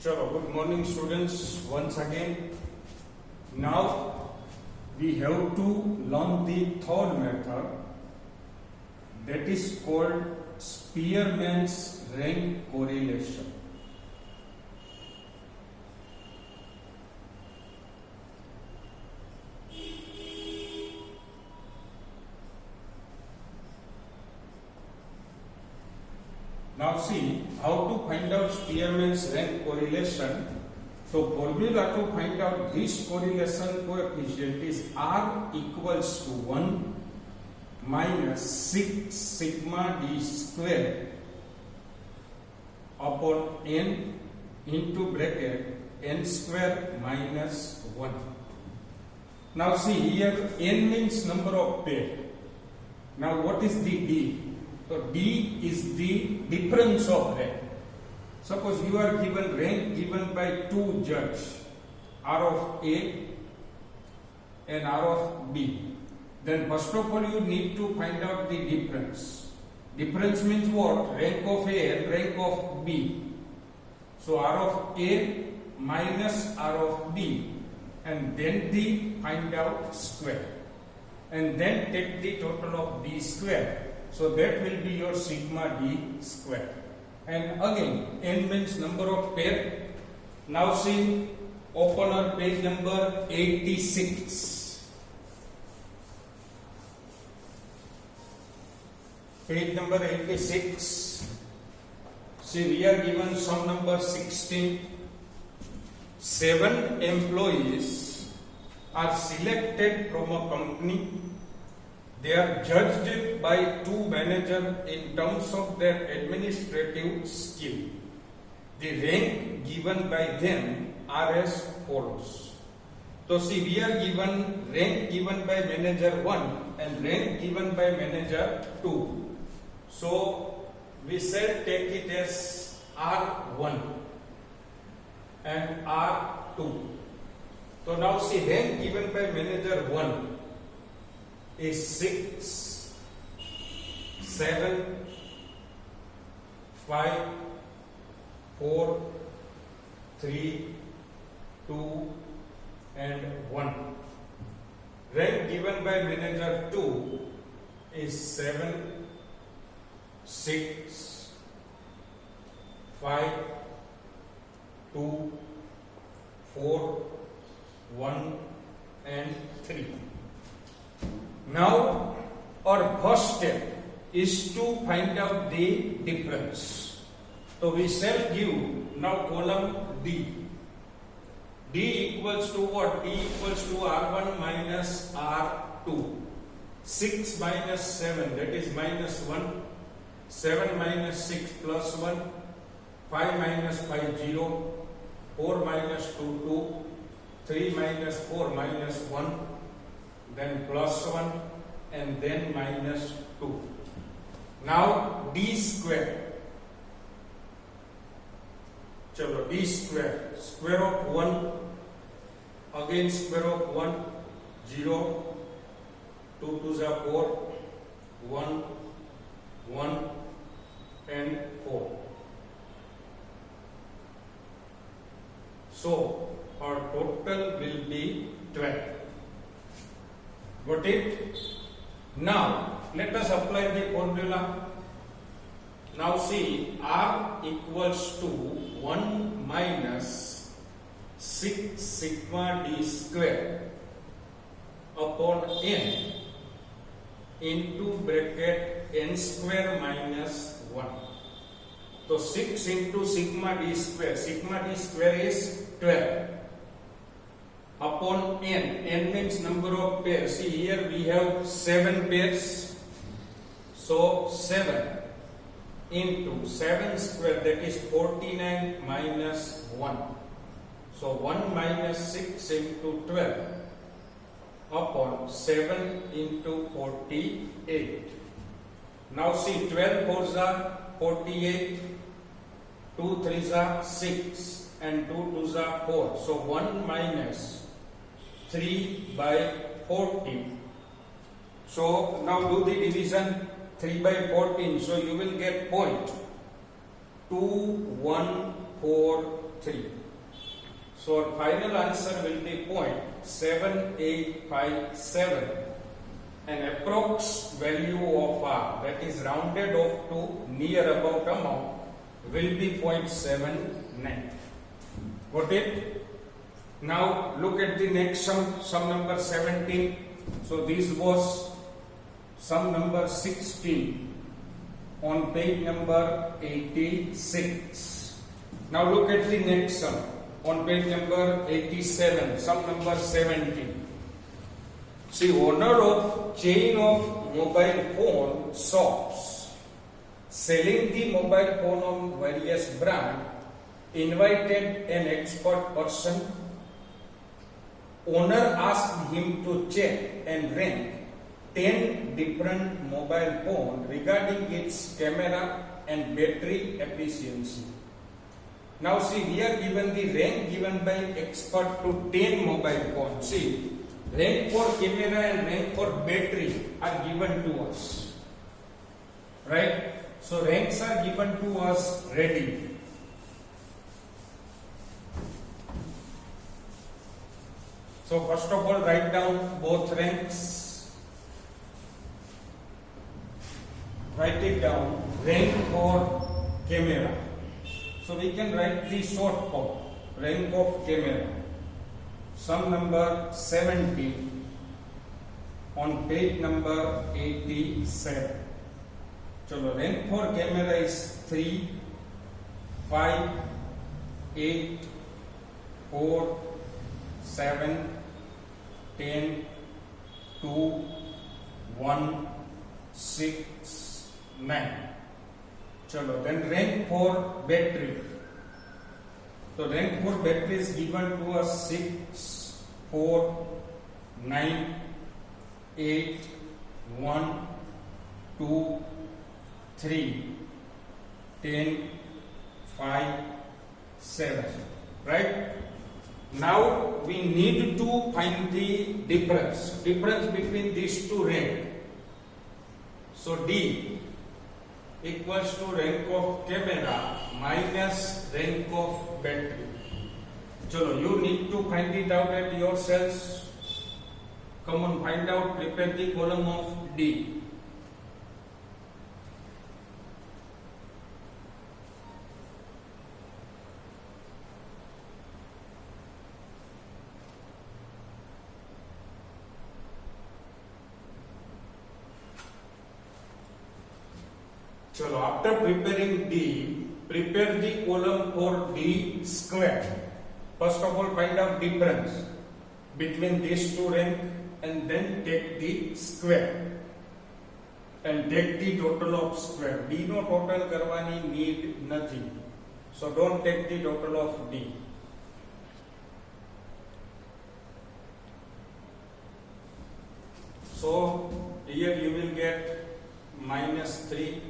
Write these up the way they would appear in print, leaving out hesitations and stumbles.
Chalo, good morning students once again. Now we have to learn the third method, that is called Spearman's rank correlation. Now see how to find out Spearman's rank correlation. So formula to find out this correlation coefficient is R equals to 1 minus 6 sigma d square upon n into bracket n square minus 1. Now see here n means number of pair. Now what is the d? So D is the difference of rank. Suppose you are given rank given by two judges, R of A and R of B. Then first of all you need to find out the difference. Difference means what? Rank of A and rank of B. So R of A minus R of B, and then the find out square. And then take the total of B square. So that will be your sigma d square. And again, n means number of pair. Now see, open our page number 86. Page number 86. See, we are given some number 16. 7 employees are selected from a company. They are judged by two managers in terms of their administrative skill. The rank given by them are as follows. So see, we are given rank given by manager 1 and rank given by manager 2. So we shall take it as R1 and R2. So now see, rank given by manager 1 is 6, 7, 5, 4, 3, 2 and 1. Rank given by manager 2 is 7, 6, 5, 2, 4, 1 and 3. Now our first step is to find out the difference. So we shall give now column D. D equals to what? D equals to R1 minus R2. 6 minus 7, that is minus 1. 7 minus 6 plus 1. 5 minus 5, 0. 4 minus 2, 2. 3 minus 4 minus 1. Then plus 1 and then minus 2. Now d square. Chalo, d square. Square of 1. Again square of 1. 0. 2 2s are 4. 1. 1 and 4. So our total will be 12. Got it? Now let us apply the formula. Now see, R equals to 1 minus 6 sigma d square upon n into bracket n square minus 1. So 6 into sigma d square. Sigma d square is 12. Upon n. N means number of pairs. See here we have 7 pairs. So 7 into 7 square, that is 49 minus 1. So 1 minus 6 into 12 upon 7 into 48. Now see, 12 4s are 48, 2 3s are 6 and 2 2s are 4. So 1 minus 3 by 40. So now do the division. 3 by 14. So you will get point 214 3. So our final answer will be 0.7857, and approx value of R, that is rounded off to near about amount, will be 0.79. Got it? Now look at the next sum number 17. So this was sum number 16 on page number 86. Now look at the next sum on page number 87, sum number 17. See, owner of chain of mobile phone shops selling the mobile phone on various brand invited an expert person. Owner asked him to check and rank 10 different mobile phone regarding its camera and battery efficiency. Now see, here given the rank given by expert to 10 mobile phones. See, rank for camera and rank for battery are given to us, right? So ranks are given to us ready. So first of all, write down both ranks. Write it down. Rank for camera. So we can write the short form. Rank of camera. Sum number 70 on page number 87. Chalo, rank for camera is 3, 5, 8, 4, 7, 10, 2, 1, 6, 9. Chalo, then rank for battery. So rank for battery is given to us 6, 4, 9, 8, 1, 2, 3, 10, 5, 7. Right? Now we need to find the difference between these two rank. So D equals to rank of camera minus rank of battery. Chalo, you need to find it out at yourselves. Come on, find out, prepare the column of D. Chalo, after preparing D, prepare the column for D square. First of all, find out difference between these two rank and then take the square and take the total of square. D no total karwani need nothing. So don't take the total of D. So here you will get minus 3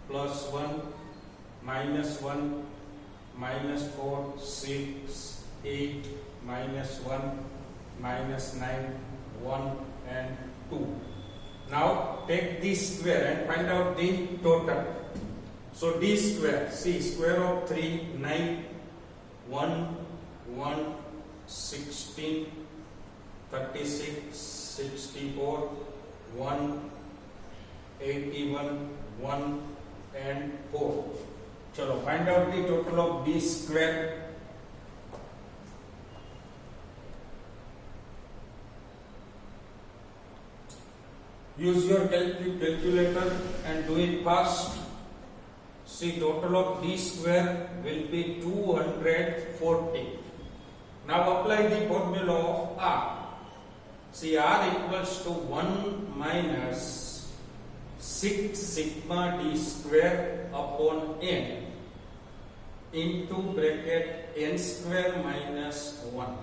plus 1, minus 1, minus 4, 6, 8, minus 1, minus 9, 1 and 2. Now take this square and find out the total. So D square, see, square of 3, 9, 1, 1, 16, 36, 64, 1, 81, 1 and 4. Chalo, find out the total of D square. Use your calculator and do it fast. See, total of D square will be 240. Now apply the formula of R. See, R equals to 1 minus 6 sigma D square upon N into bracket N square minus 1.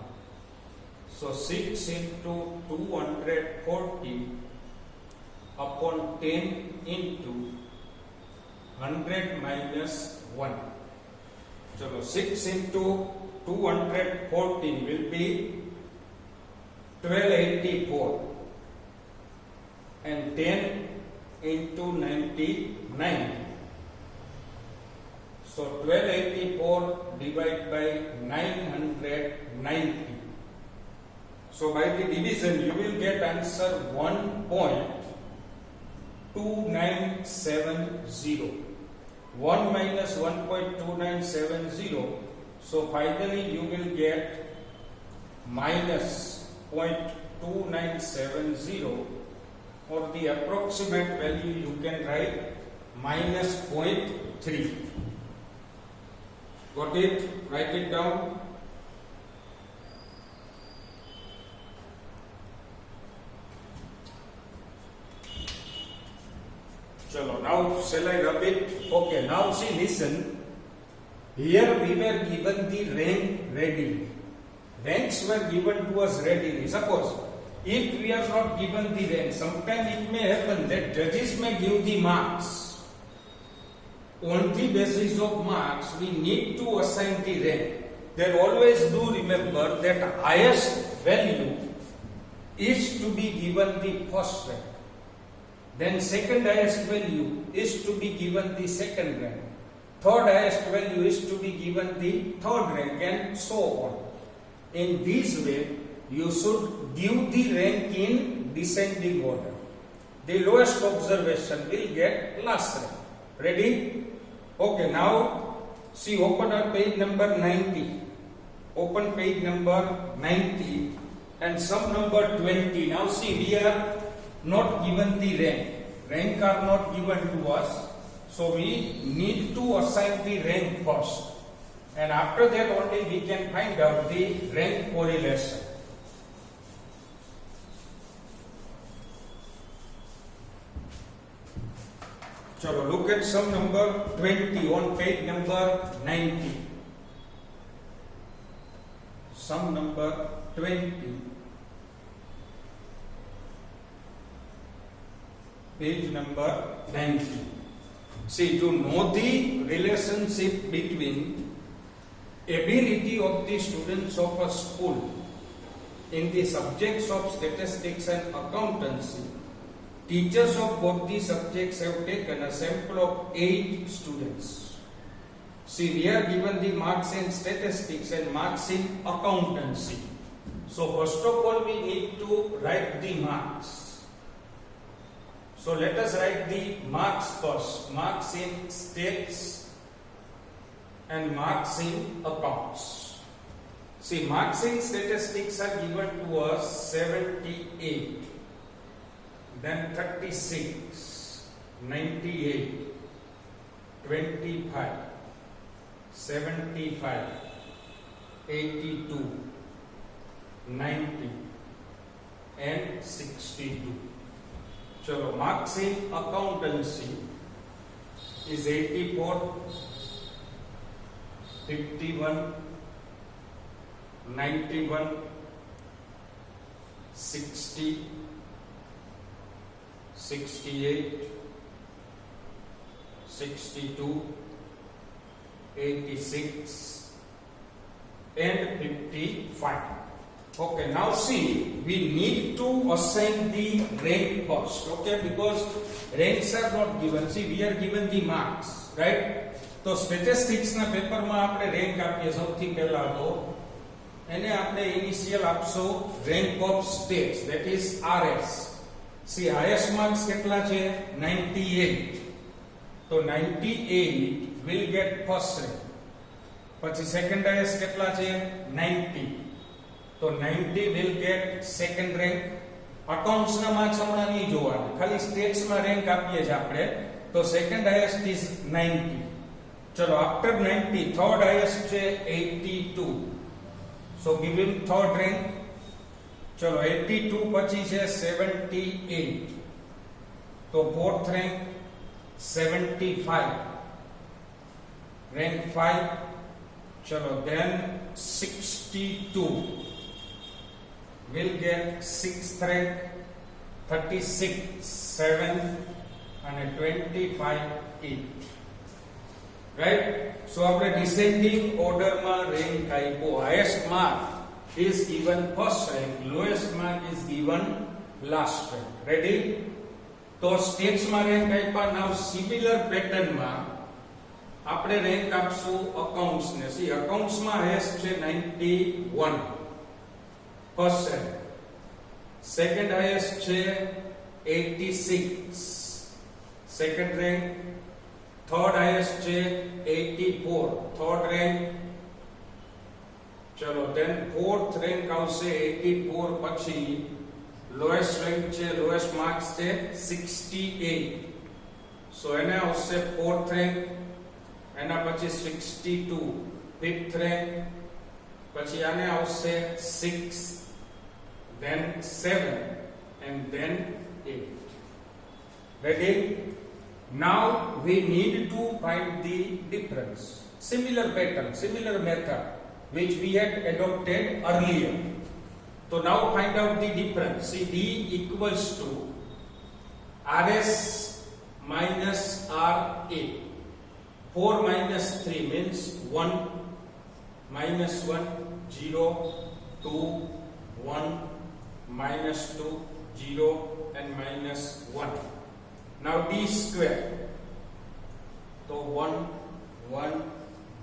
So 6 into 240 upon 10 into 100 minus 1. So 6 into 214 will be 1284 and 10 into 99. So 1284 divided by 990. So by the division you will get answer 1.2970. 1 minus 1.2970. So finally you will get minus 0.2970, or the approximate value you can write minus 0.3. Got it? Write it down. Chalo, now shall I rub it? Okay, now see, listen. Here we were given the rank readily. Ranks were given to us readily. Suppose if we are not given the rank, sometimes it may happen that judges may give the marks. On the basis of marks, we need to assign the rank. They always do remember that highest value is to be given the first rank. Then second highest value is to be given the second rank. Third highest value is to be given the third rank, and so on. In this way, you should give the rank in descending order. The lowest observation will get last rank. Ready? Okay, now see, open our page number 90. Open page number 90 and sum number 20. Now see, we are not given the rank. Rank are not given to us. So we need to assign the rank first. And after that only we can find out the rank correlation. Chalo, look at sum number 20 on page number 90. Sum number 20. Page number 90. See, to know the relationship between ability of the students of a school in the subjects of statistics and accountancy, teachers of both the subjects have taken a sample of 8 students. See, we are given the marks in statistics and marks in accountancy. So first of all we need to write the marks. So let us write the marks first. Marks in stats and marks in accounts. See, marks in statistics are given to us 78, then 36, 98, 25, 75, 82, 90 and 62. Chalo, marks in accountancy is 84, 51, 91, 60, 68, 62, 86 and 55. Okay, now see, we need to assign the rank first, okay, because ranks are not given. See, we are given the marks, right? So statistics na paper માં આપણે rank આપીએ સૌથી પહેલા તો એને આપણે initial આપશો rank of states, that is RS. See, highest marks કેટલા છે 98. તો 98 will get first rank. પછી second highest કેટલા છે 90. તો 90 will get second rank. Accounts ના marks હમણાં નહીં જોવાના, ખાલી states માં rank આપીએ છે આપણે. તો second highest is 90. ચલો, after 90 third highest છે 82. So give him third rank. ચલો, 82 પછી છે 78. તો fourth rank 75. Rank 5. ચલો, then 62 will get 6th rank. 36 7 and 25 8. Right? So આપણે descending order માં rank આપ્યો. Highest mark is given first rank, lowest mark is given last rank. Ready? તો states માં rank આપ્યા. Now similar pattern માં આપણે rank આપશું અકાઉન્ટ્સ ને. સી અકાઉન્ટ્સ માં હાઈએસ્ટ છે 91%. સેકન્ડ હાઈએસ્ટ છે 86, સેકન્ડ રેન્ક. થર્ડ હાઈએસ્ટ છે 84, થર્ડ રેન્ક. ચલો દેન ફોર્થ રેન્ક આવશે 84 પછી લોએસ્ટ રેન્ક છે, લોએસ્ટ માર્ક્સ છે 68. સો એને આવશે ફોર્થ રેન્ક. એના પછી 62, ફિફ્થ રેન્ક. પછી આને આવશે 6, then 7 and then 8. Ready? Now we need to find the difference. Similar pattern, similar method which we had adopted earlier. So now find out the difference. See, D equals to RS minus RA. 4 minus 3 means 1, minus 1, 0, 2, 1, minus 2, 0 and minus 1. Now D square. So 1, 1,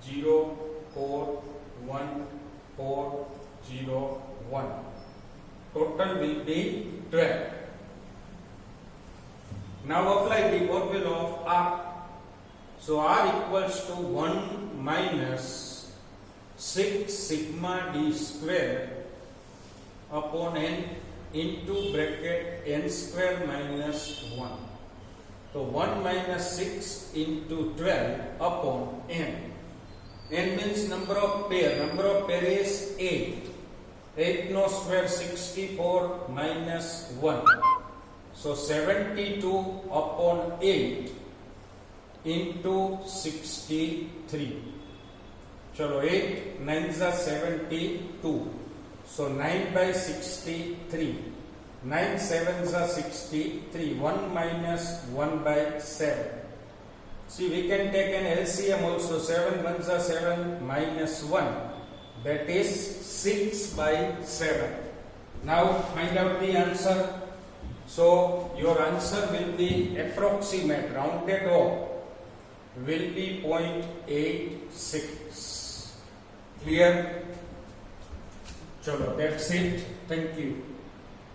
0, 4, 1, 4, 0, 1. Total will be 12. Now apply the formula of R. So R equals to 1 minus 6 sigma D square upon n into bracket n square minus 1. So 1 minus 6 into 12 upon n. N means number of pair. Number of pair is 8. 8 no square 64 minus 1. So 72 upon 8 into 63. Chalo 8 9s are 72. So 9 by 63. 9 7s are 63. 1 minus 1 by 7. See, we can take an LCM also. 7 1s are 7 minus 1. That is 6 by 7. Now find out the answer. So your answer will be approximate, rounded off, will be 0.86. Clear? Chalo, that's it. Thank you.